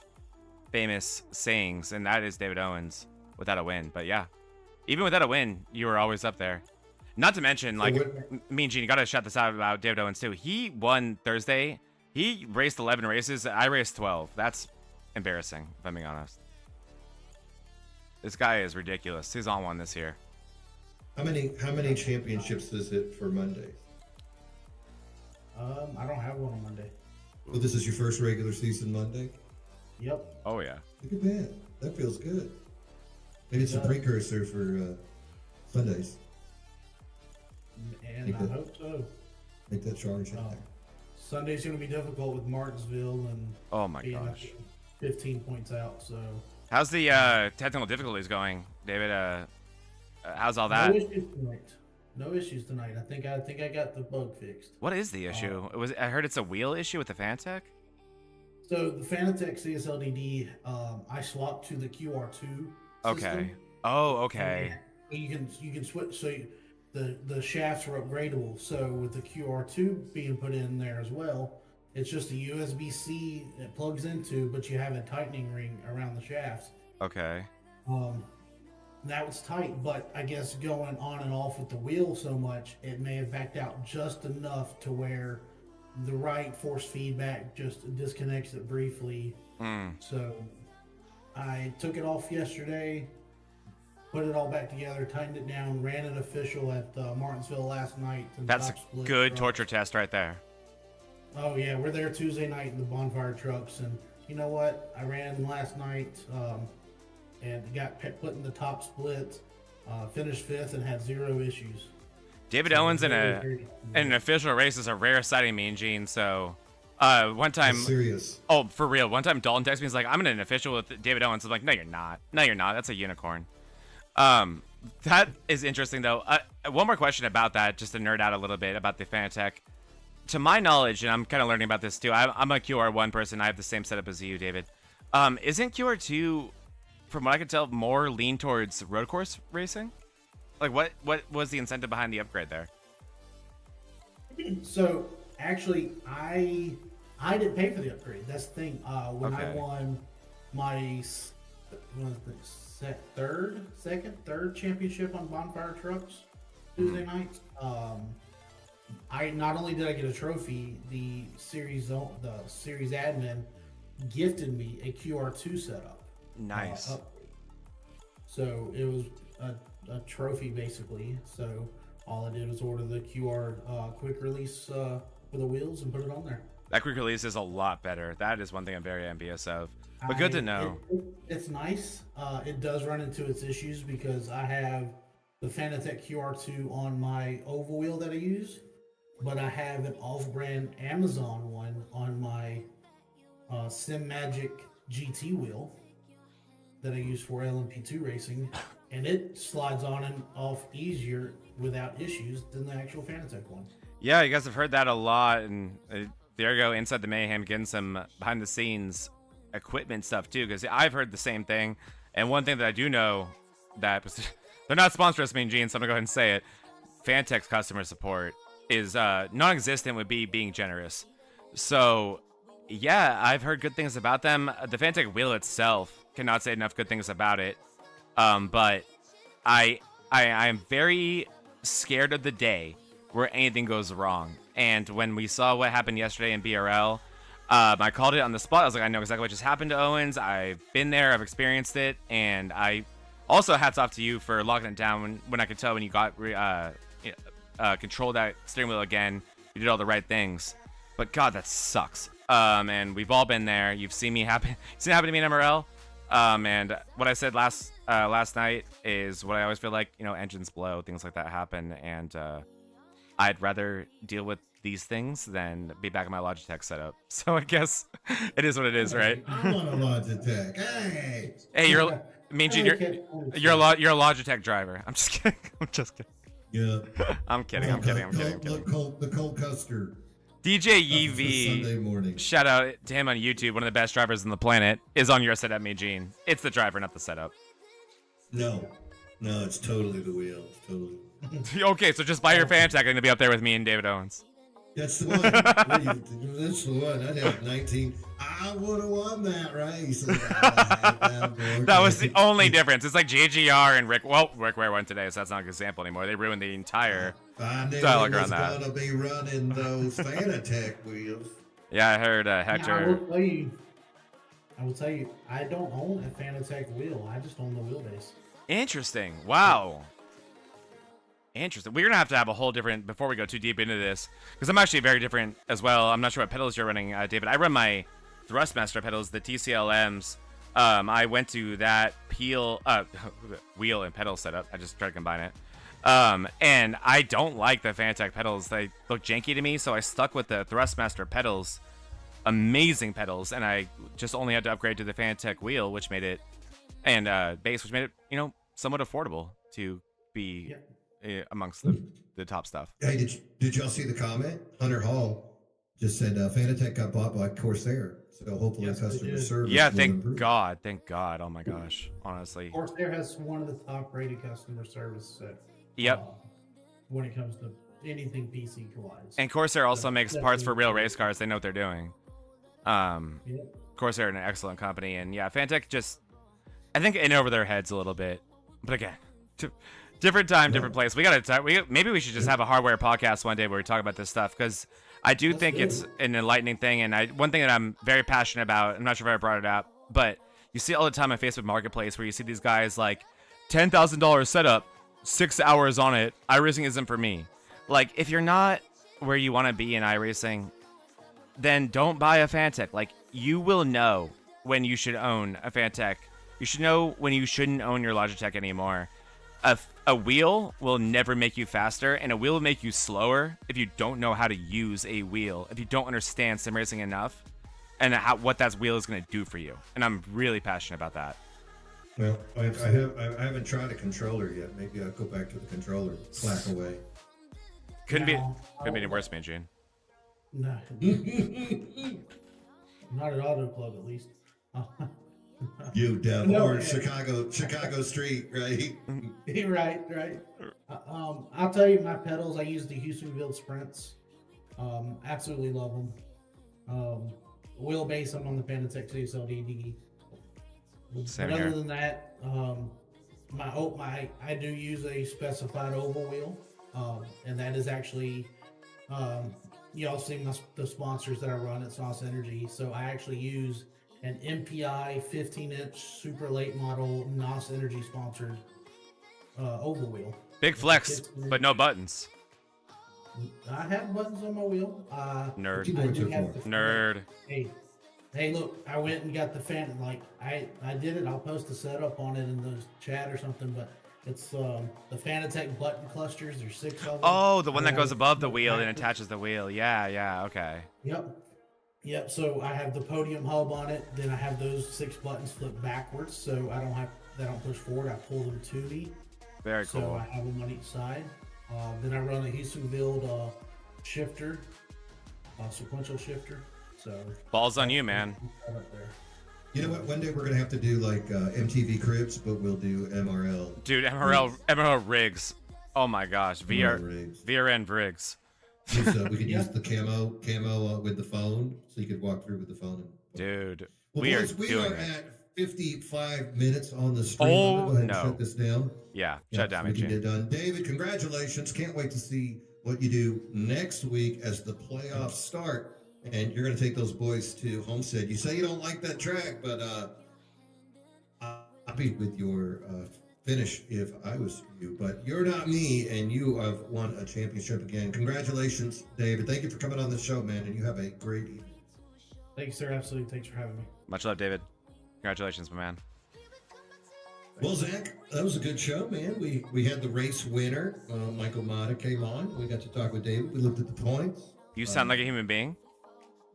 famous sayings, and that is David Owens without a win. But yeah, even without a win, you were always up there. Not to mention, like, me and Gene, you gotta shout this out about David Owens too. He won Thursday. He raced 11 races. I raced 12. That's embarrassing, if I'm being honest. This guy is ridiculous. He's on one this year. How many championships is it for Mondays? I don't have one on Monday. Well, this is your first regular season Monday? Yep. Oh yeah. Look at that. That feels good. Maybe it's a precursor for Sundays. And I hope so. Make that charge in there. Sunday's going to be difficult with Martinsville and Oh my gosh. 15 points out. So How's the technical difficulties going, David? How's all that? No issues tonight. I think I got the bug fixed. What is the issue? I heard it's a wheel issue with the Fanatec. So the Fanatec CSLDD, I swapped to the QR2 system. Okay. Oh, okay. You can switch. So the shafts are upgradable. So with the QR2 being put in there as well, it's just a USB-C it plugs into, but you have a tightening ring around the shafts. Okay. That was tight, but I guess going on and off with the wheel so much, it may have backed out just enough to where the right force feedback just disconnects it briefly. So I took it off yesterday, put it all back together, tightened it down, ran it official at Martinsville last night. That's a good torture test right there. Oh yeah, we're there Tuesday night in the Bonfire trucks, and you know what? I ran last night and got put in the top split, finished 5th, and had 0 issues. David Owens in an official race is a rare sighting, me and Gene. So one time, That's serious. Oh, for real. One time Dalton texted me, he's like, I'm in an official with David Owens. I'm like, no, you're not. No, you're not. That's a unicorn. That is interesting, though. One more question about that, just to nerd out a little bit about the Fanatec. To my knowledge, and I'm kind of learning about this too, I'm a QR1 person. I have the same setup as you, David. Isn't QR2, from what I could tell, more lean towards road course racing? Like, what was the incentive behind the upgrade there? So, actually, I didn't pay for the upgrade. That's the thing. When I Okay. won my third championship on Bonfire Trucks Tuesday night, I not only did I get a trophy, the series admin gifted me a QR2 setup. Nice. Upgrade. So it was a trophy basically. So all I did was order the QR quick release for the wheels and put it on there. That quick release is a lot better. That is one thing I'm very envious of. But good to know. It's nice. It does run into its issues because I have the Fanatec QR2 on my oval wheel that I use, but I have an off-brand Amazon one on my Sim Magic GT wheel that I use for LMP2 racing, and it slides on and off easier without issues than the actual Fanatec one. Yeah, you guys have heard that a lot, and there you go, Inside the Mayhem, getting some behind-the-scenes equipment stuff, too, because I've heard the same thing, and one thing that I do know, that they're not sponsoring us, Mean Gene, so I'm going to go ahead and say it, Fanatec's customer support is non-existent with being generous. So, yeah, I've heard good things about them. The Fanatec wheel itself cannot say enough good things about it. But I am very scared of the day where anything goes wrong. And when we saw what happened yesterday in BRL, I called it on the spot. I was like, I know exactly what just happened to Owens. I've been there. I've experienced it. And I also, hats off to you for locking it down when I could tell when you got controlled that steering wheel again. You did all the right things. But God, that sucks. And we've all been there. You've seen me happen. Seen it happen to me in MRL. And what I said last night is what I always feel like. Engines blow, things like that happen, and I'd rather deal with these things than be back in my Logitech setup. So I guess it is what it is, right? I'm on a Logitech. Hey, You're a Logitech driver. I'm just kidding. I'm just kidding. Yeah. I'm kidding. The Cole Custer. DJ Sunday Yeevee, morning. shout out to him on YouTube. One of the best drivers on the planet is on your setup, Mean. It's the driver, not the setup. No, it's totally the wheel. It's totally. Okay, so just buy your Fanatec and it'll be up there with me and David Owens. That's the one. That's the one. I'd have 19. I would have won that race. That was the only difference. It's like JGR and Rick. Well, Rick Ware won today, so that's not a good example anymore. They ruined the entire dialogue around that. Gonna be running those Fanatec wheels. Yeah, I heard Hector. I will tell you, I don't own a Fanatec wheel. I just own the wheelbase. Interesting. Wow. Interesting. We're gonna have a whole different before we go too deep into this, because I'm actually very different as well. I'm not sure what pedals you're running, David. I run my Thrustmaster pedals, the TCLMs. I went to that wheel and pedal setup. I just tried to combine it. And I don't like the Fanatec pedals. They look janky to me, so I stuck with the Thrustmaster pedals. Amazing pedals, and I just only had to upgrade to the Fanatec wheel, which made it, and base, which made it, somewhat affordable to be amongst the top stuff. Hey, did y'all see the comment? Hunter Hall just said Fanatec got bought by Corsair, so hopefully customer service. Yeah, will thank improve. God. Oh my gosh, honestly. Corsair has one of the top rated customer service. Yep. When it comes to anything PC wise. And Corsair also makes parts for real race cars. They know what they're doing. Corsair, an excellent company, and yeah, Fanatec just, I think, in over their heads a little bit. But again, different time, different place. We gotta talk. Maybe we should just have a hardware podcast one day where we talk about this stuff, because I do think it's an enlightening thing. And one thing that I'm very passionate about, I'm not sure if I ever brought it up, but you see all the time on Facebook Marketplace where you see these guys like $10,000 setup, 6 hours on it. iRacing isn't for me. Like, if you're not where you want to be in iRacing, then don't buy a Fanatec. Like, you will know when you should own a Fanatec. You should know when you shouldn't own your Logitech anymore. A wheel will never make you faster, and a wheel will make you slower if you don't know how to use a wheel, if you don't understand sim racing enough, and what that wheel is going to do for you. And I'm really passionate about that. Well, I haven't tried a controller yet. Maybe I'll go back to the controller, slack away. Couldn't be any worse, man, Gene. No. Not at Auto Club, at least. You devil, or Chicago Street, right? right. I'll tell you, my pedals, I use the Houstonville Sprints. Absolutely love them. Wheelbase, I'm on the Fanatec CSLD. Same But here. other than that, I do use a specified oval wheel, and that is actually, y'all see the sponsors that I run at Sauce Energy. So I actually use an MPI 15-inch super late model NOS Energy sponsored oval wheel. Big flex, but no buttons. I have buttons on my wheel. Nerd. Keep going to Nerd. Hey, look, I went and got the fan. Like, I did it. I'll post a setup on it in the chat or something. But it's the Fanatec button clusters. There's 6 of them. Oh, the one that goes above the wheel and attaches the wheel. Yeah, okay. Yep. So I have the podium hub on it. Then I have those 6 buttons flipped backwards, so they don't push forward. I pull them to me. Very cool. So I have them on each side. Then I run a Houstonville shifter, sequential shifter. So Balls on you, man. You know what? One day we're gonna have to do like MTV Cribs, but we'll do MRL. Dude, MRL rigs. Oh my gosh, VRN rigs. We could use the camo with the phone, so you could walk through with the phone. Dude, Well, we are boys, doing it. 55 minutes on the stream. Oh, I'm gonna go ahead no. and shut this down. Yeah, Yeah, shut down, so we can Eugene. get done. David, congratulations. Can't wait to see what you do next week as the playoffs start. And you're going to take those boys to Homestead. You say you don't like that track, but I'd be with your finish if I was you. But you're not me, and you have won a championship again. Congratulations, David. Thank you for coming on the show, man, and you have a great evening. Thank you, sir. Absolutely. Thanks for having me. Much love, David. Congratulations, my man. Well, Zach, that was a good show, man. We had the race winner. Michael Mata came on. We got to talk with David. We looked at the points. You sound like a human being.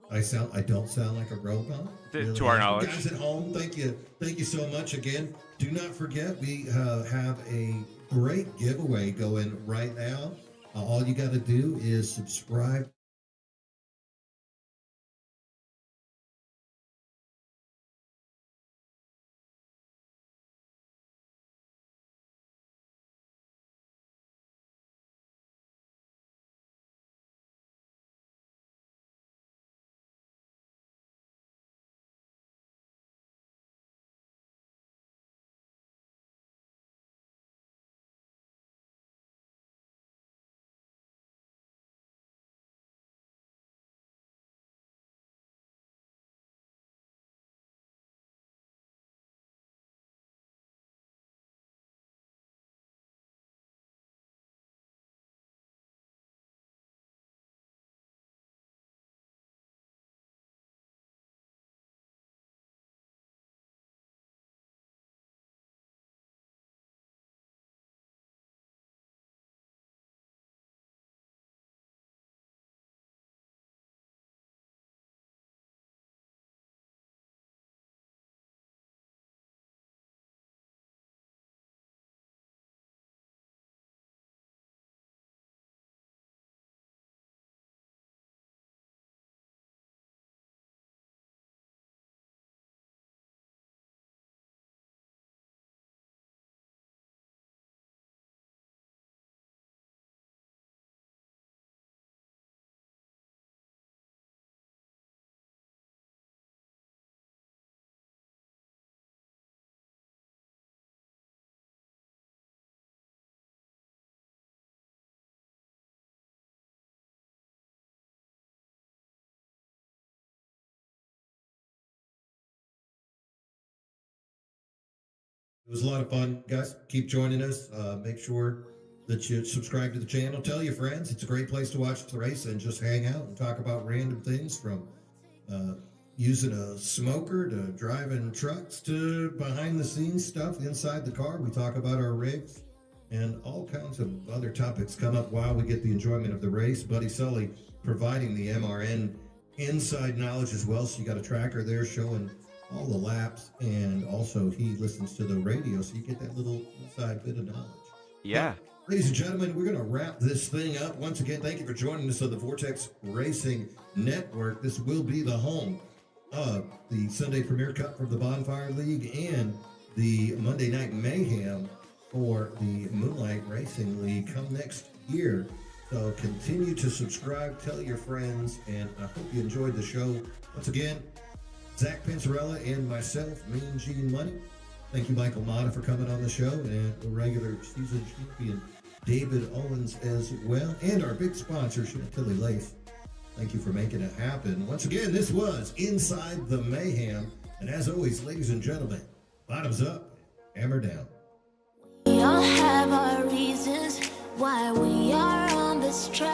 I don't sound like a robot. To our knowledge. Guys at home, thank you so much again. Do not forget, we have a great giveaway going right now. All you got to do is subscribe. It was a lot of fun, guys. Keep joining us. Make sure that you subscribe to the channel. Tell your friends. It's a great place to watch the race and just hang out and talk about random things, from using a smoker to driving trucks to behind the scenes stuff inside the car. We talk about our rigs and all kinds of other topics come up while we get the enjoyment of the race. Buddy Sully providing the MRN inside knowledge as well. So you got a tracker there showing all the laps, and also he listens to the radio, so you get that little inside bit of knowledge. Yeah. But, ladies and gentlemen, we're going to wrap this thing up. Once again, thank you for joining us on the Vortex Racing Network. This will be the home of the Sunday Premier Cup from the Bonfire League and the Monday Night Mayhem for the Moonlight Racing League come next year. So continue to subscribe, tell your friends, and I hope you enjoyed the show. Once again, Zach Pincerella and myself, Mean Gene Money. Thank you, Michael Mata, for coming on the show, and the regular season champion, David Owens, as well, and our big sponsor, Chantilly Lace. Thank you for making it happen. Once again, this was Inside the Mayhem, and as always, ladies and gentlemen, bottoms up, hammer down. We all have our reasons why we are on this track.